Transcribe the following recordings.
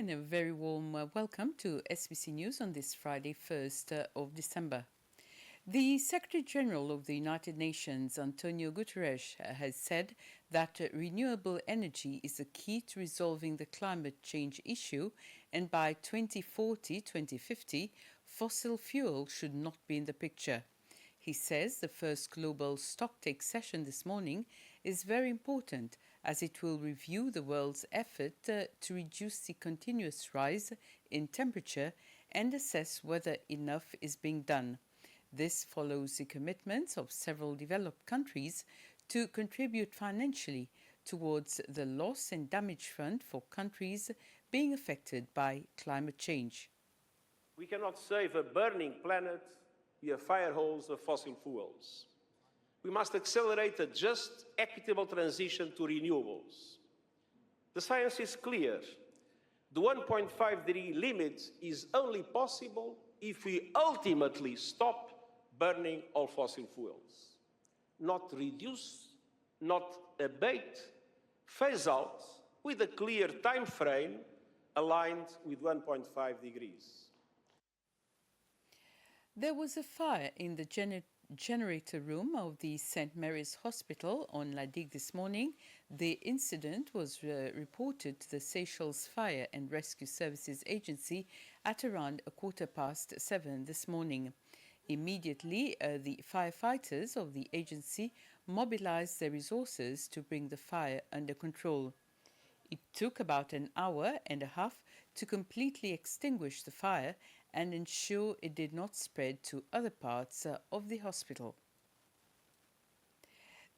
and a very warm welcome to SBC News on this Friday, 1st of December. The Secretary General of the United Nations, Antonio Guterres, has said that renewable energy is the key to resolving the climate change issue, and by 2040-2050, fossil fuel should not be in the picture. He says the first global stocktake session this morning is very important as it will review the world's effort to reduce the continuous rise in temperature and assess whether enough is being done. This follows the commitments of several developed countries to contribute financially towards the loss and damage fund for countries being affected by climate change. We cannot save a burning planet via fire hose of fossil fuels. We must accelerate a just, equitable transition to renewables. The science is clear. The 1.5-degree limit is only possible if we ultimately stop burning all fossil fuels. Not reduce, not abate, phase out with a clear time frame aligned with 1.5 degrees. There was a fire in the generator room of the St. Mary's Hospital on La Digue this morning. The incident was reported to the Seychelles Fire and Rescue Services Agency at around 7:15 this morning. Immediately, the firefighters of the agency mobilized their resources to bring the fire under control. It took about an hour and a half to completely extinguish the fire and ensure it did not spread to other parts of the hospital.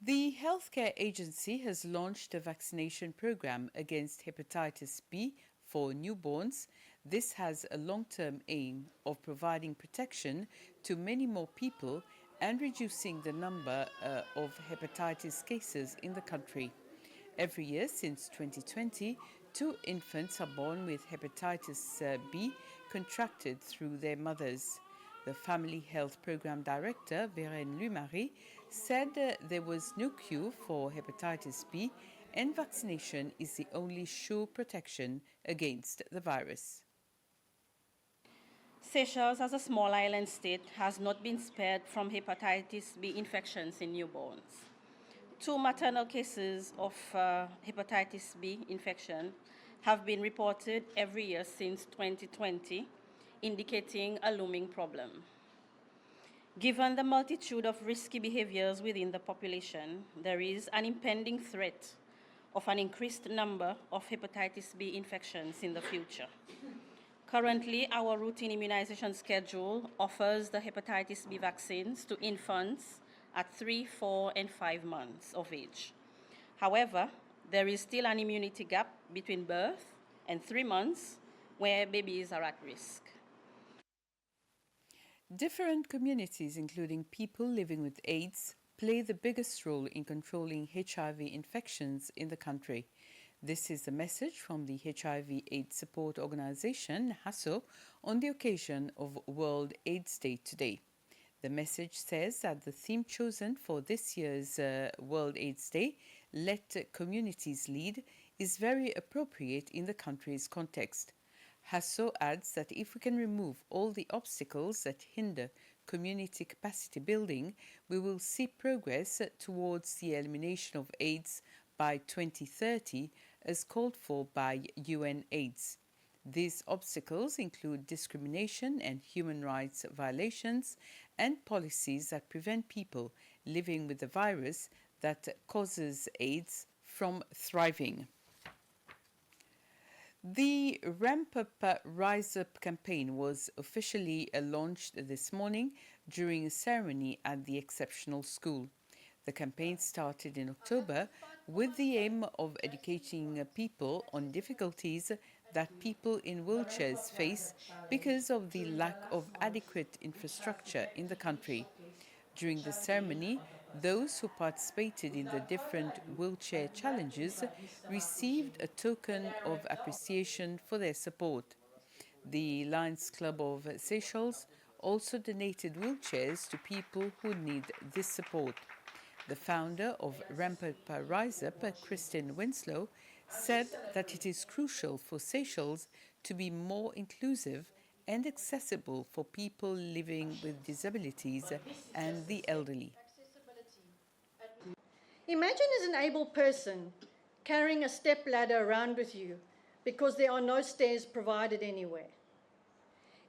The healthcare agency has launched a vaccination program against hepatitis B for newborns. This has a long-term aim of providing protection to many more people and reducing the number of hepatitis cases in the country. Every year since 2020, 2 infants are born with hepatitis B contracted through their mothers. The Family Health Program Director, Vérène Lumarie, said there was no cure for hepatitis B and vaccination is the only sure protection against the virus. Seychelles, as a small island state, has not been spared from hepatitis B infections in newborns. 2 maternal cases of hepatitis B infection have been reported every year since 2020, indicating a looming problem. Given the multitude of risky behaviors within the population, there is an impending threat of an increased number of hepatitis B infections in the future. Currently, our routine immunization schedule offers the hepatitis B vaccines to infants at 3, 4, and 5 months of age. However, there is still an immunity gap between birth and 3 months where babies are at risk. Different communities, including people living with AIDS, play the biggest role in controlling HIV infections in the country. This is the message from the HIV/AIDS support organization, HASO, on the occasion of World AIDS Day today. The message says that the theme chosen for this year's World AIDS Day, Let Communities Lead, is very appropriate in the country's context. HASO adds that if we can remove all the obstacles that hinder community capacity building, we will see progress towards the elimination of AIDS by 2030, as called for by UN AIDS. These obstacles include discrimination and human rights violations and policies that prevent people living with the virus that causes AIDS from thriving. The Rampup Rise Up campaign was officially launched this morning during a ceremony at the exceptional school. The campaign started in October with the aim of educating people on difficulties that people in wheelchairs face because of the lack of adequate infrastructure in the country. During the ceremony, those who participated in the different wheelchair challenges received a token of appreciation for their support. The Lions Club of Seychelles also donated wheelchairs to people who need this support. The founder of Rampup Rise Up, Kristen Winslow, said that it is crucial for Seychelles to be more inclusive and accessible for people living with disabilities and the elderly. Imagine as an able person carrying a step ladder around with you because there are no stairs provided anywhere.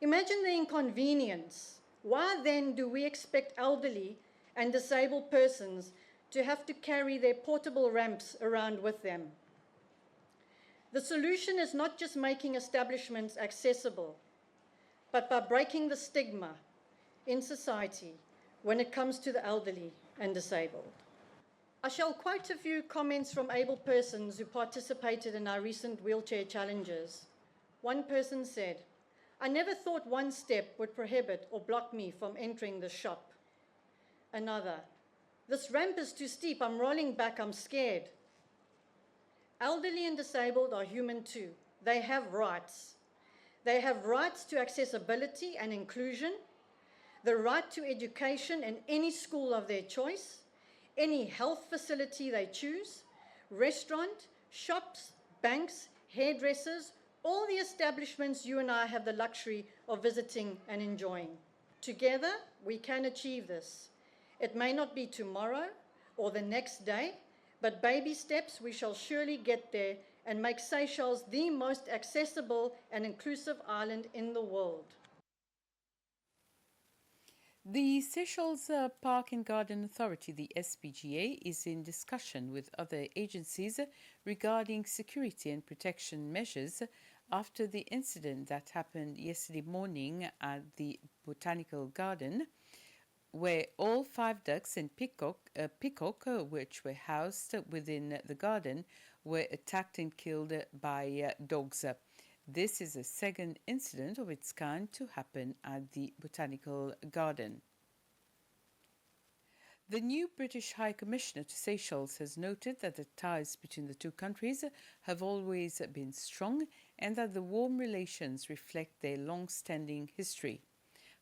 Imagine the inconvenience. Why then do we expect elderly and disabled persons to have to carry their portable ramps around with them? The solution is not just making establishments accessible, but by breaking the stigma in society when it comes to the elderly and disabled. I shall quote a few comments from able persons who participated in our recent wheelchair challenges. One person said, "I never thought one step would prohibit or block me from entering the shop." Another, "This ramp is too steep, I'm rolling back, I'm scared." Elderly and disabled are human too. They have rights. They have rights to accessibility and inclusion, the right to education in any school of their choice, any health facility they choose, restaurant, shops, banks, hairdressers, all the establishments you and I have the luxury of visiting and enjoying. Together, we can achieve this. It may not be tomorrow or the next day, but baby steps we shall surely get there and make Seychelles the most accessible and inclusive island in the world. The Seychelles Park and Garden Authority, the SPGA, is in discussion with other agencies regarding security and protection measures after the incident that happened yesterday morning at the Botanical Garden, where all 5 ducks and peacock, which were housed within the garden, were attacked and killed by dogs. This is the second incident of its kind to happen at the Botanical Garden. The new British High Commissioner to Seychelles has noted that the ties between the two countries have always been strong and that the warm relations reflect their long-standing history.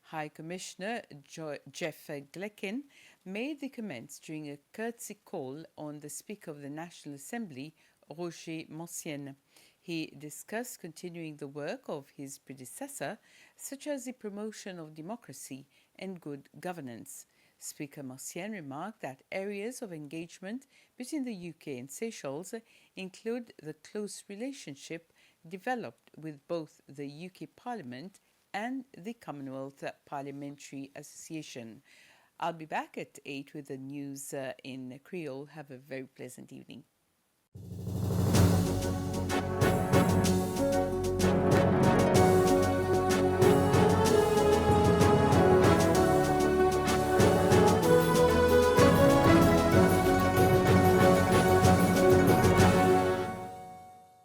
High Commissioner Jeff Gleckin made the comments during a courtesy call on the Speaker of the National Assembly, Roger Mancienne. He discussed continuing the work of his predecessor, such as the promotion of democracy and good governance. Speaker Mancienne remarked that areas of engagement between the UK and Seychelles include the close relationship developed with both the UK Parliament and the Commonwealth Parliamentary Association. I'll be back at 8 with the news in Creole. Have a very pleasant evening.